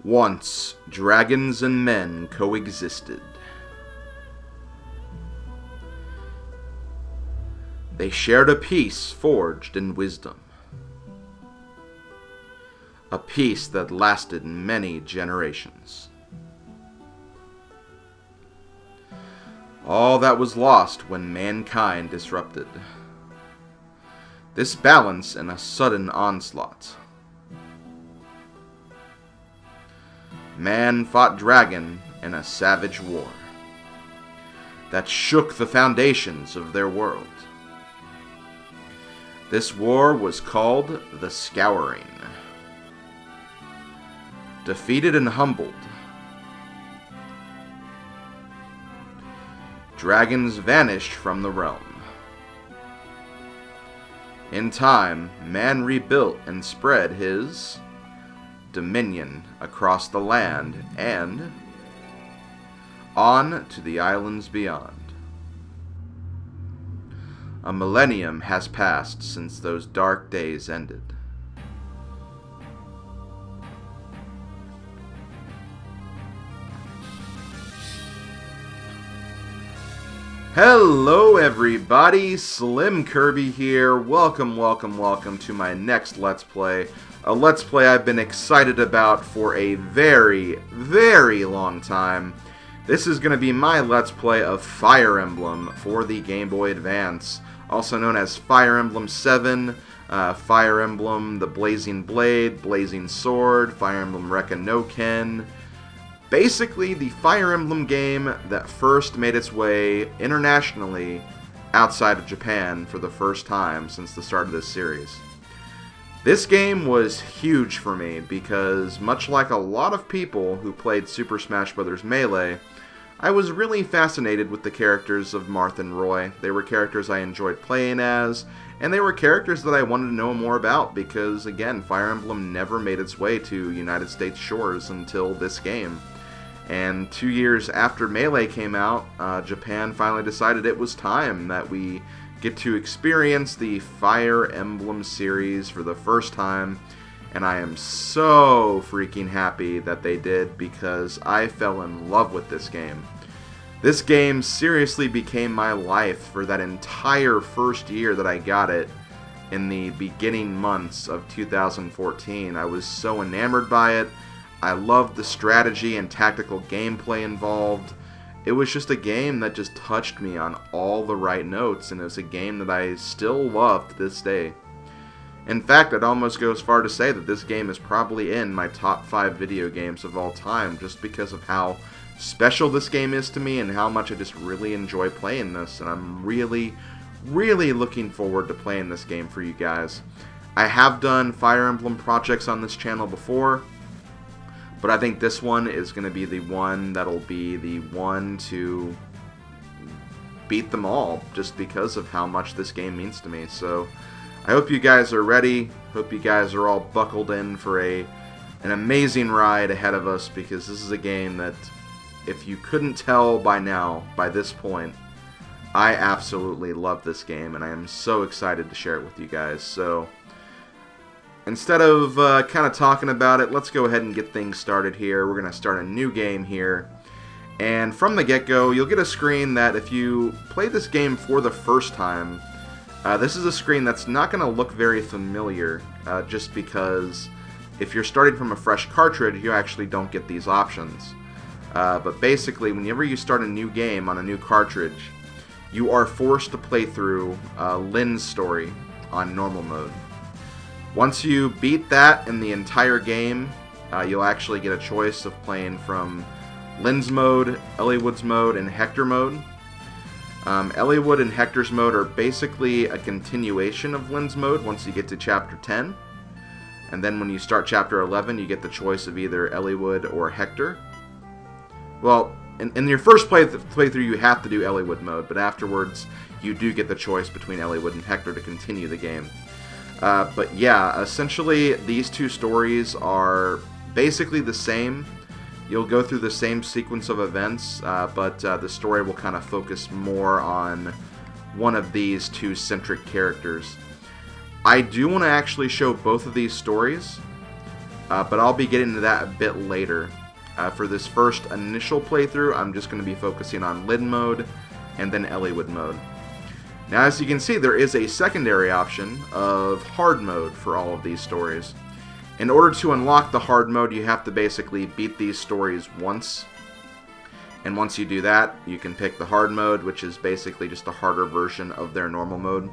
Once, dragons and men coexisted. They shared a peace forged in wisdom. A peace that lasted many generations. All that was lost when mankind disrupted this balance in a sudden onslaught. Man fought dragon in a savage war that shook the foundations of their world. This war was called the Scouring. Defeated and humbled, dragons vanished from the realm. In time, man rebuilt and spread his dominion across the land and on to the islands beyond. A millennium has passed since those dark days ended. Hello everybody, SlimKirby here. Welcome to my next Let's Play. A Let's Play I've been excited about for a very long time. This is going to be my Let's Play of Fire Emblem for the Game Boy Advance, also known as Fire Emblem 7, Fire Emblem the Blazing Blade, Blazing Sword, Fire Emblem Rekka no Ken. Basically, the Fire Emblem game that first made its way internationally outside of Japan for the first time since the start of this series. This game was huge for me because, much like a lot of people who played Super Smash Bros. Melee, I was really fascinated with the characters of Marth and Roy. They were characters I enjoyed playing as, and they were characters that I wanted to know more about because, again, Fire Emblem never made its way to United States shores until this game. And 2 years after Melee came out, Japan finally decided it was time that we get to experience the Fire Emblem series for the first time. And I am so freaking happy that they did because I fell in love with this game. This game seriously became my life for that entire first year that I got it in the beginning months of 2014. I was so enamored by it. I loved the strategy and tactical gameplay involved. It was just a game that just touched me on all the right notes, and it was a game that I still love to this day. In fact, I'd almost go as far to say that this game is probably in my top 5 video games of all time, just because of how special this game is to me and how much I just really enjoy playing this, and I'm really looking forward to playing this game for you guys. I have done Fire Emblem projects on this channel before, but I think this one is going to be the one that'll be the one to beat them all, just because of how much this game means to me. So I hope you guys are ready. Hope you guys are all buckled in for an amazing ride ahead of us, because this is a game that, if you couldn't tell by now, by this point, I absolutely love this game, and I am so excited to share it with you guys. So instead of kind of talking about it, let's go ahead and get things started here. We're going to start a new game here. And from the get-go, you'll get a screen that if you play this game for the first time, this is a screen that's not going to look very familiar, just because if you're starting from a fresh cartridge, you actually don't get these options. But basically, whenever you start a new game on a new cartridge, you are forced to play through Lyn's story on normal mode. Once you beat that in the entire game, you'll actually get a choice of playing from Lyn's mode, Eliwood's mode, and Hector mode. Eliwood and Hector's mode are basically a continuation of Lyn's mode once you get to Chapter 10. And then when you start Chapter 11, you get the choice of either Eliwood or Hector. Well, in your first playthrough, you have to do Eliwood mode, but afterwards, you do get the choice between Eliwood and Hector to continue the game. But yeah, essentially these two stories are basically the same. You'll go through the same sequence of events, but the story will kind of focus more on one of these two centric characters. I do want to actually show both of these stories, but I'll be getting to that a bit later. For this first initial playthrough, I'm just going to be focusing on Lyn Mode and then Eliwood Mode. Now, as you can see, there is a secondary option of Hard Mode for all of these stories. In order to unlock the Hard Mode, you have to basically beat these stories once. And once you do that, you can pick the Hard Mode, which is basically just a harder version of their normal mode.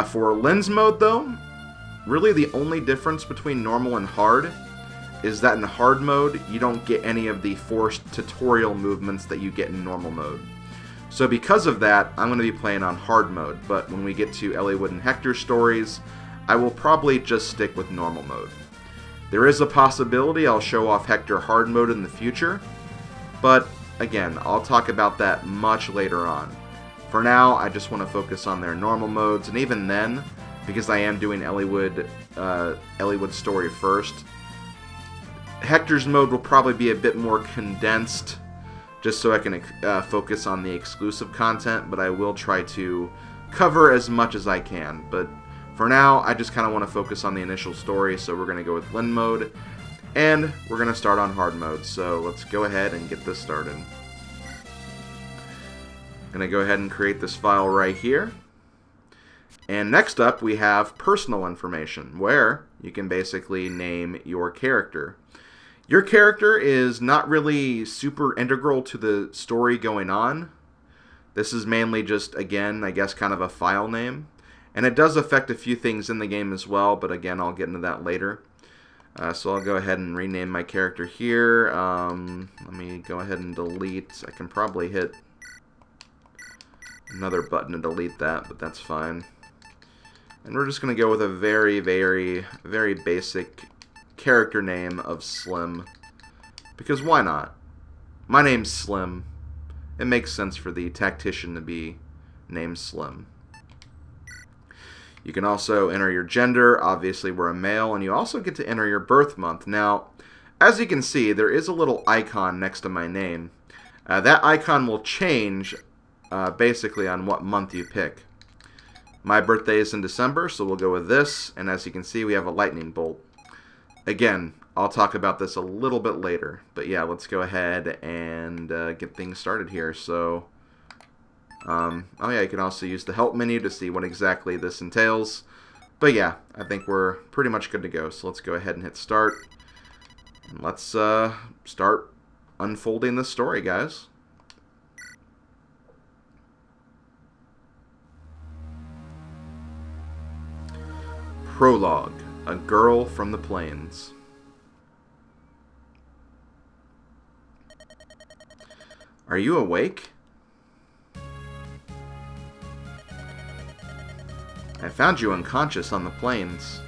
For Lyn's Mode, though, really the only difference between normal and hard is that in Hard Mode, you don't get any of the forced tutorial movements that you get in normal mode. So because of that, I'm going to be playing on Hard Mode, but when we get to Eliwood and Hector stories, I will probably just stick with normal mode. There is a possibility I'll show off Hector Hard Mode in the future, but again, I'll talk about that much later on. For now, I just want to focus on their normal modes, and even then, because I am doing Eliwood story first, Hector's mode will probably be a bit more condensed, just so I can focus on the exclusive content, but I will try to cover as much as I can. But for now, I just kind of want to focus on the initial story, so we're going to go with Lyn Mode, and we're going to start on Hard Mode. So let's go ahead and get this started. I'm going to go ahead and create this file right here. And next up, we have personal information, where you can basically name your character. Your character is not really super integral to the story going on. This is mainly just, again, I guess kind of a file name. And it does affect a few things in the game as well, but again, I'll get into that later. So I'll go ahead and rename my character here. Let me go ahead and delete. I can probably hit another button to delete that, but that's fine. And we're just going to go with a very, very, very basic character name of Slim, because why not? My name's Slim. It makes sense for the tactician to be named Slim. You can also enter your gender. Obviously, we're a male, and you also get to enter your birth month. Now, as you can see, there is a little icon next to my name. That icon will change basically on what month you pick. My birthday is in December, so we'll go with this, and as you can see, we have a lightning bolt. Again, I'll talk about this a little bit later, but yeah, let's go ahead and get things started here. So, oh yeah, you can also use the help menu to see what exactly this entails. But yeah, I think we're pretty much good to go. So let's go ahead and hit start, and let's start unfolding this story, guys. Prologue. A girl from the plains. Are you awake? I found you unconscious on the plains.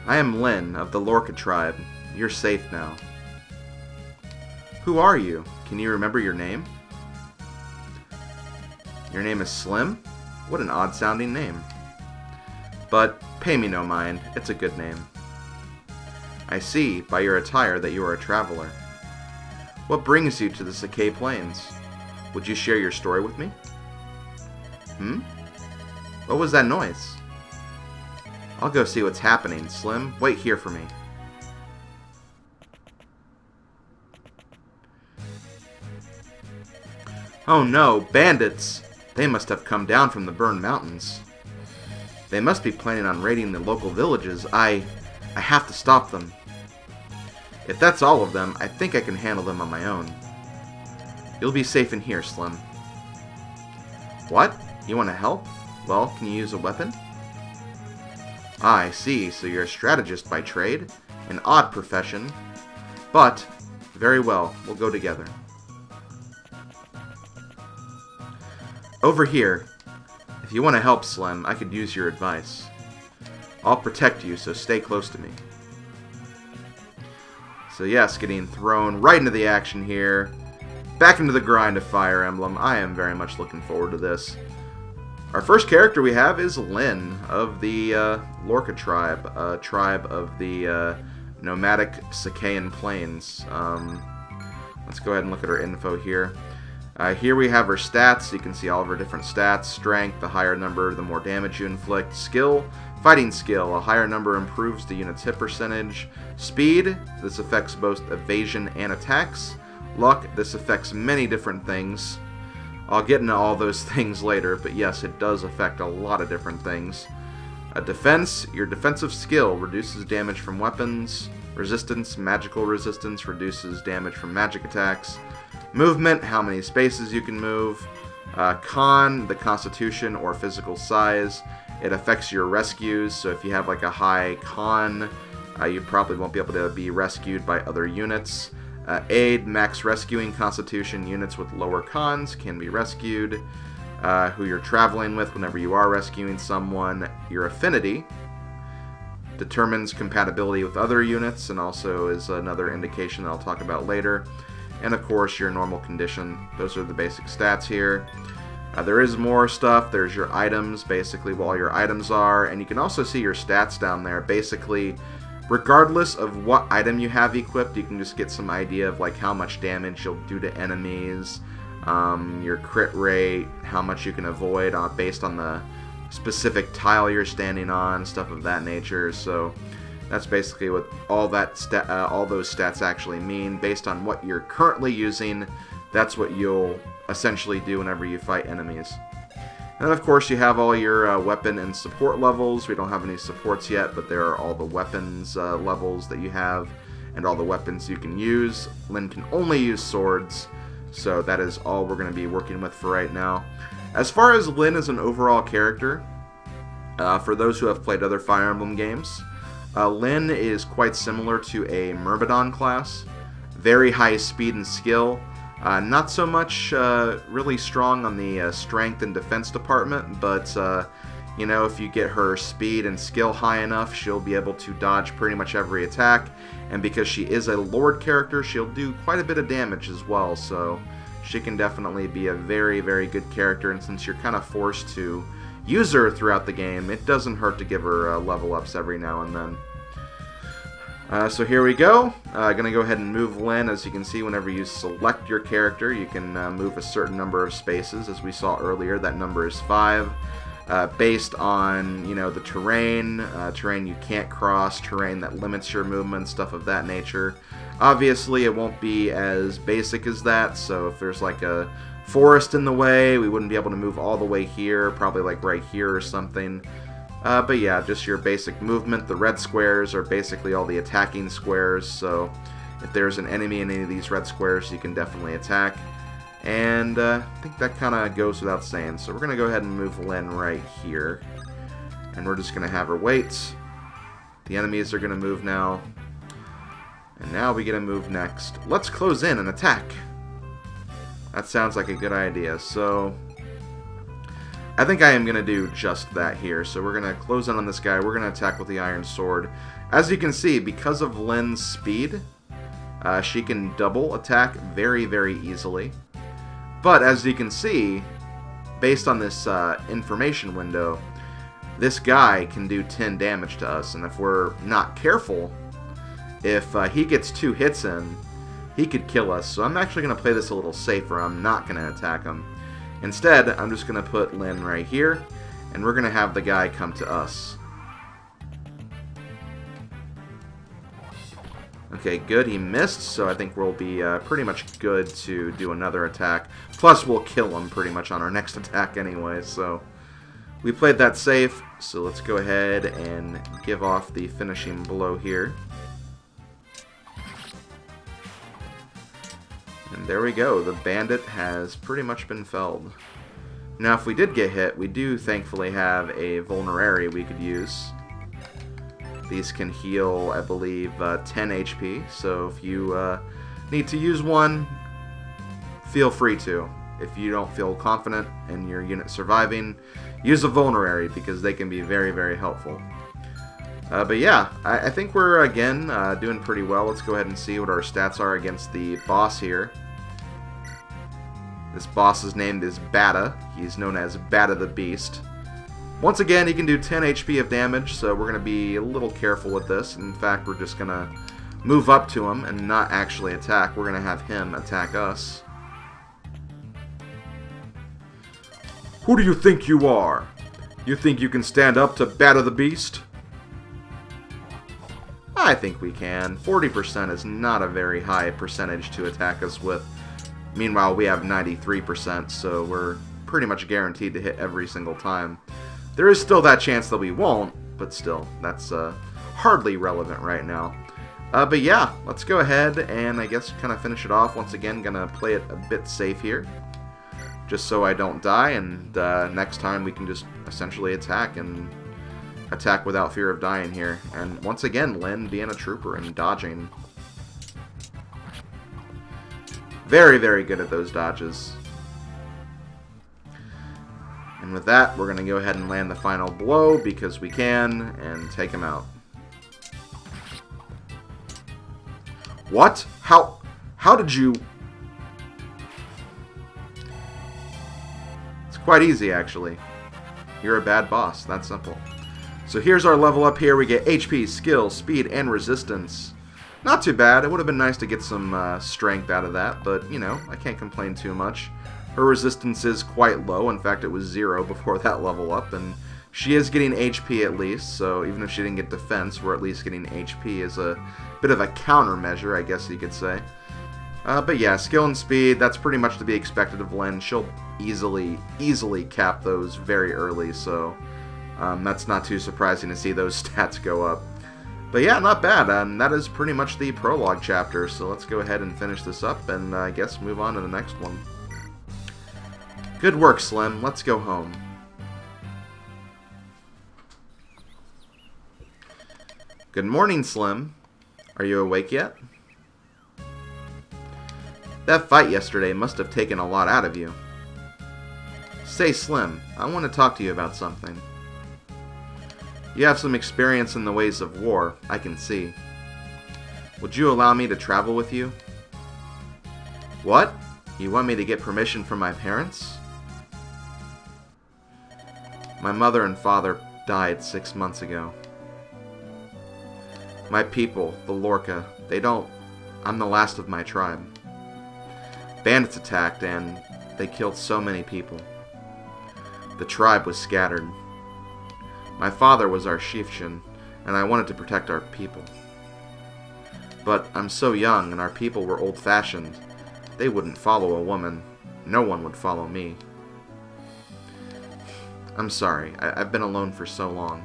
I am Lyn of the Lorca tribe. You're safe now. Who are you? Can you remember your name? Your name is Slim? What an odd-sounding name. But pay me no mind, it's a good name. I see, by your attire, that you are a traveler. What brings you to the Sacae Plains? Would you share your story with me? What was that noise? I'll go see what's happening, Slim. Wait here for me. Oh no, bandits! They must have come down from the burned mountains. They must be planning on raiding the local villages. I have to stop them. If that's all of them, I think I can handle them on my own. You'll be safe in here, Slim. What? You want to help? Well, can you use a weapon? Ah, I see. So you're a strategist by trade? An odd profession. But, very well, we'll go together. Over here. If you want to help, Slim, I could use your advice. I'll protect you, so stay close to me. So yes, getting thrown right into the action here. Back into the grind of Fire Emblem. I am very much looking forward to this. Our first character we have is Lyn of the Lorca tribe, a tribe of the nomadic Sacaean plains. Let's go ahead and look at our info here. Here we have her stats. You can see all of her different stats. Strength, the higher number, the more damage you inflict. Skill, Fighting skill, a higher number improves the unit's hit percentage. Speed, this affects both evasion and attacks. Luck, this affects many different things. I'll get into all those things later, but yes, it does affect a lot of different things. Defense, your defensive skill reduces damage from weapons. Resistance, magical resistance, reduces damage from magic attacks. Movement, how many spaces you can move. Con, the constitution or physical size. It affects your rescues, so if you have like a high con, you probably won't be able to be rescued by other units. Aid, max rescuing constitution, units with lower cons can be rescued. Who you're traveling with whenever you are rescuing someone. Your affinity determines compatibility with other units and also is another indication that I'll talk about later. And of course your normal condition. Those are the basic stats here. There is more stuff. There's your items, basically what all your items are, and you can also see your stats down there. Basically, regardless of what item you have equipped, you can just get some idea of like how much damage you'll do to enemies, your crit rate, how much you can avoid based on the specific tile you're standing on, stuff of that nature. So that's basically what all those stats actually mean. Based on what you're currently using, that's what you'll essentially do whenever you fight enemies. And of course you have all your weapon and support levels. We don't have any supports yet, but there are all the weapons levels that you have and all the weapons you can use. Lyn can only use swords, so that is all we're going to be working with for right now. As far as Lyn as an overall character, for those who have played other Fire Emblem games, Lyn is quite similar to a Myrmidon class. Very high speed and skill. Not so much really strong on the strength and defense department, but you know, if you get her speed and skill high enough, she'll be able to dodge pretty much every attack. And because she is a Lord character, she'll do quite a bit of damage as well, so she can definitely be a very, very good character. And since you're kind of forced to use her throughout the game, it doesn't hurt to give her level ups every now and then. So here we go. Going to go ahead and move Lyn. As you can see, whenever you select your character, you can move a certain number of spaces. As we saw earlier, that number is 5. Based on, you know, the terrain, terrain you can't cross, terrain that limits your movement, stuff of that nature. Obviously, it won't be as basic as that, so if there's like a forest in the way, we wouldn't be able to move all the way here, probably like right here or something. But yeah, just your basic movement. The red squares are basically all the attacking squares, so if there's an enemy in any of these red squares, you can definitely attack. And I think that kind of goes without saying, so we're going to go ahead and move Lyn right here. And we're just going to have her wait. The enemies are going to move now. And now we get to move next. Let's close in and attack. That sounds like a good idea, so I think I am going to do just that here. So we're going to close in on this guy. We're going to attack with the Iron Sword. As you can see, because of Lyn's speed, she can double attack very, very easily. But as you can see, based on this information window, this guy can do 10 damage to us. And if we're not careful, if he gets 2 hits in, he could kill us. So I'm actually going to play this a little safer. I'm not going to attack him. Instead, I'm just going to put Lyn right here, and we're going to have the guy come to us. Okay, good. He missed, so I think we'll be pretty much good to do another attack. Plus, we'll kill him pretty much on our next attack anyway, so we played that safe. So let's go ahead and give off the finishing blow here. And there we go. The bandit has pretty much been felled. Now, if we did get hit, we do thankfully have a vulnerary we could use. These can heal, I believe, 10 HP, so if you need to use one, feel free to. If you don't feel confident in your unit surviving, use a vulnerary, because they can be very, very helpful. But yeah, I think we're, again, doing pretty well. Let's go ahead and see what our stats are against the boss here. This boss's name is Bata. He's known as Bata the Beast. Once again, he can do 10 HP of damage, so we're going to be a little careful with this. In fact, we're just going to move up to him and not actually attack. We're going to have him attack us. Who do you think you are? You think you can stand up to Batter the Beast? I think we can. 40% is not a very high percentage to attack us with. Meanwhile, we have 93%, so we're pretty much guaranteed to hit every single time. There is still that chance that we won't, but still, that's hardly relevant right now. But yeah, let's go ahead and I guess kind of finish it off. Once again, gonna play it a bit safe here, just so I don't die, and next time we can just essentially attack without fear of dying here. And once again, Lyn being a trooper and dodging. Very, very good at those dodges. And with that, we're going to go ahead and land the final blow because we can, and take him out. What? How did you... It's quite easy, actually. You're a bad boss. That's simple. So here's our level up here. We get HP, skill, speed, and resistance. Not too bad. It would have been nice to get some strength out of that, but, you know, I can't complain too much. Her resistance is quite low. In fact, it was 0 before that level up, and she is getting HP at least, so even if she didn't get defense, we're at least getting HP as a bit of a countermeasure, I guess you could say. But yeah, skill and speed, that's pretty much to be expected of Lyn. She'll easily cap those very early, so that's not too surprising to see those stats go up. But yeah, not bad, and that is pretty much the prologue chapter, so let's go ahead and finish this up and I guess move on to the next one. Good work, Slim. Let's go home. Good morning, Slim. Are you awake yet? That fight yesterday must have taken a lot out of you. Say, Slim, I want to talk to you about something. You have some experience in the ways of war, I can see. Would you allow me to travel with you? What? You want me to get permission from my parents? My mother and father died 6 months ago. My people, the Lorca, I'm the last of my tribe. Bandits attacked and they killed so many people. The tribe was scattered. My father was our chieftain, and I wanted to protect our people. But I'm so young, and our people were old-fashioned. They wouldn't follow a woman. No one would follow me. I'm sorry. I've been alone for so long.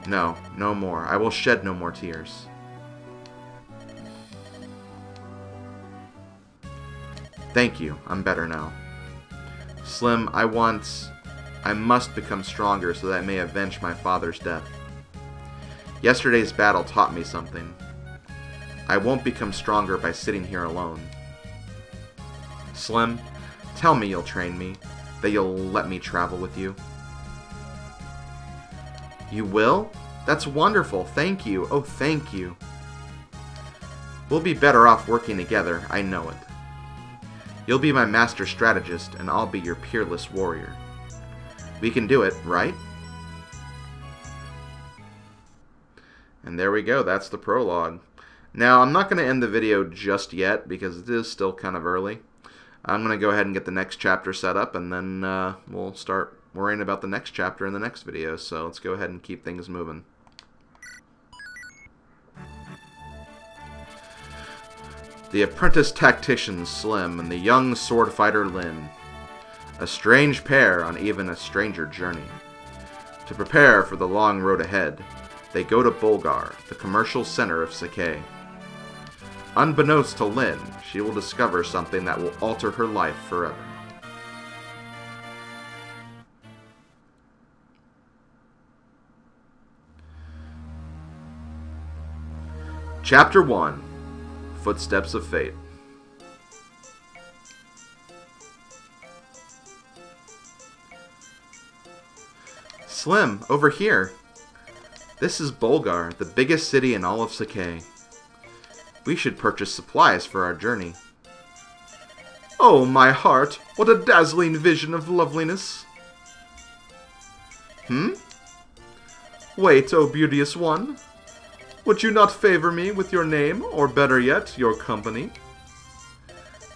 No more. I will shed no more tears. Thank you. I'm better now. Slim, I must become stronger so that I may avenge my father's death. Yesterday's battle taught me something. I won't become stronger by sitting here alone. Slim, tell me you'll train me, that you'll let me travel with you. You will? That's wonderful. Thank you. Oh, thank you. We'll be better off working together, I know it. You'll be my master strategist, and I'll be your peerless warrior. We can do it, right? And there we go. That's the prologue. Now, I'm not going to end the video just yet, because it is still kind of early. I'm going to go ahead and get the next chapter set up, and then we'll start worrying about the next chapter in the next video. So let's go ahead and keep things moving. The apprentice tactician Slim and the young sword fighter Lyn. A strange pair on even a stranger journey. To prepare for the long road ahead, they go to Bulgar, the commercial center of Sacae. Unbeknownst to Lyn, she will discover something that will alter her life forever. Chapter 1. Footsteps of Fate. Slim, over here. This is Bulgar, the biggest city in all of Sacae. We should purchase supplies for our journey. Oh, my heart, what a dazzling vision of loveliness. Wait, oh beauteous one. Would you not favor me with your name, or better yet, your company?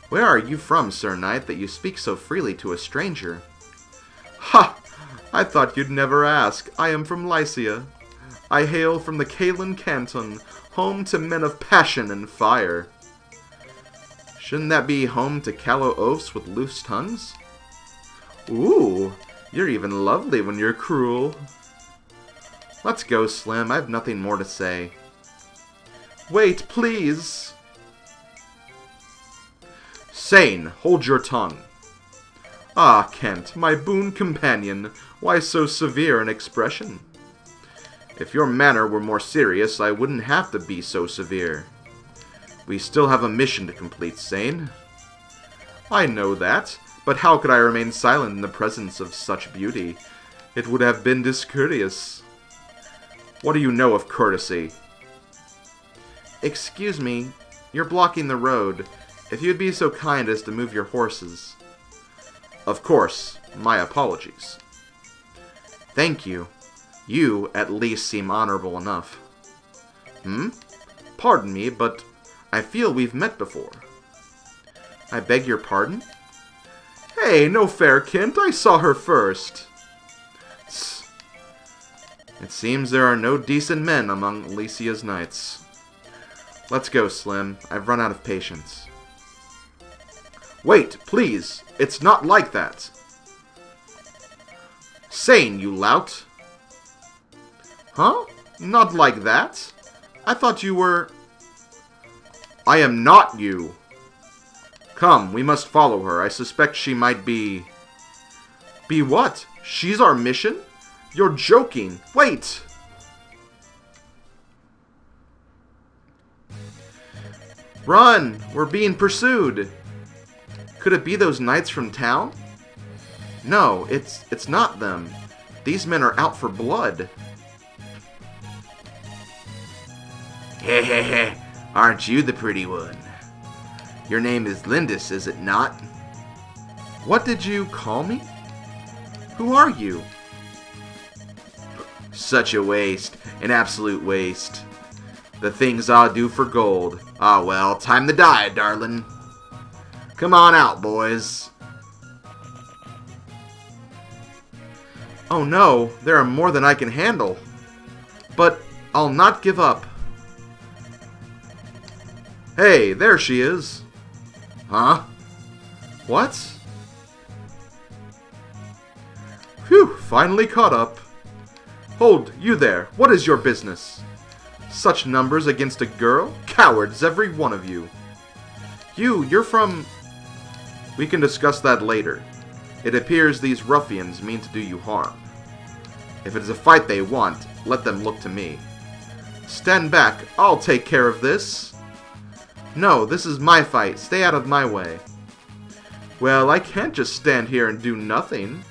Where are you from, Sir Knight, that you speak so freely to a stranger? Ha! I thought you'd never ask. I am from Lycia. I hail from the Caelan Canton, home to men of passion and fire. Shouldn't that be home to callow oafs with loose tongues? Ooh, you're even lovely when you're cruel. Let's go, Slim. I have nothing more to say. Wait, please. Sane, hold your tongue. Ah, Kent, my boon companion, why so severe an expression? If your manner were more serious, I wouldn't have to be so severe. We still have a mission to complete, Sane. I know that, but how could I remain silent in the presence of such beauty? It would have been discourteous. What do you know of courtesy? Excuse me, you're blocking the road. If you'd be so kind as to move your horses. Of course, my apologies. Thank you. You, at least, seem honorable enough. Pardon me, but I feel we've met before. I beg your pardon? Hey, no fair, Kent. I saw her first. Tss. It seems there are no decent men among Lycia's knights. Let's go, Slim. I've run out of patience. Wait, please. It's not like that. Sane, you lout. Huh? Not like that? I thought you were... I am not you. Come, we must follow her. I suspect she might be... Be what? She's our mission? You're joking. Wait! Run! We're being pursued! Could it be those knights from town? No, it's not them. These men are out for blood. Heh heh heh, aren't you the pretty one? Your name is Lindis, is it not? What did you call me? Who are you? Such a waste, an absolute waste. The things I'll do for gold. Ah well, time to die, darling. Come on out, boys. Oh no, there are more than I can handle. But I'll not give up. Hey, there she is. Huh? What? Phew, finally caught up. Hold, you there. What is your business? Such numbers against a girl? Cowards, every one of you. You're from... We can discuss that later. It appears these ruffians mean to do you harm. If it is a fight they want, let them look to me. Stand back, I'll take care of this. No, this is my fight. Stay out of my way. Well, I can't just stand here and do nothing.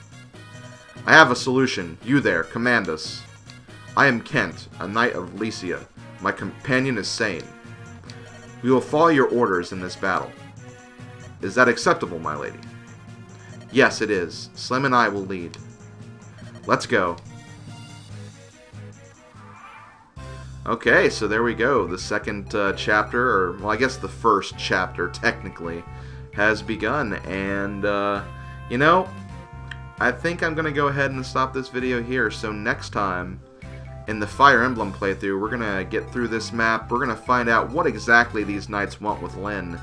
I have a solution. You there, command us. I am Kent, a knight of Lycia. My companion is Sane. We will follow your orders in this battle. Is that acceptable, my lady? Yes, it is. Slim and I will lead. Let's go. Okay, so there we go. The second chapter, or, well, I guess the first chapter, technically, has begun. And, you know, I think I'm going to go ahead and stop this video here. So next time, in the Fire Emblem playthrough, we're going to get through this map. We're going to find out what exactly these knights want with Lyn.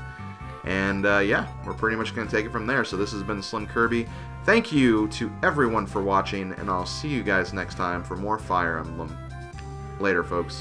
And, yeah, we're pretty much going to take it from there. So this has been SlimKirby. Thank you to everyone for watching, and I'll see you guys next time for more Fire Emblem. Later, folks.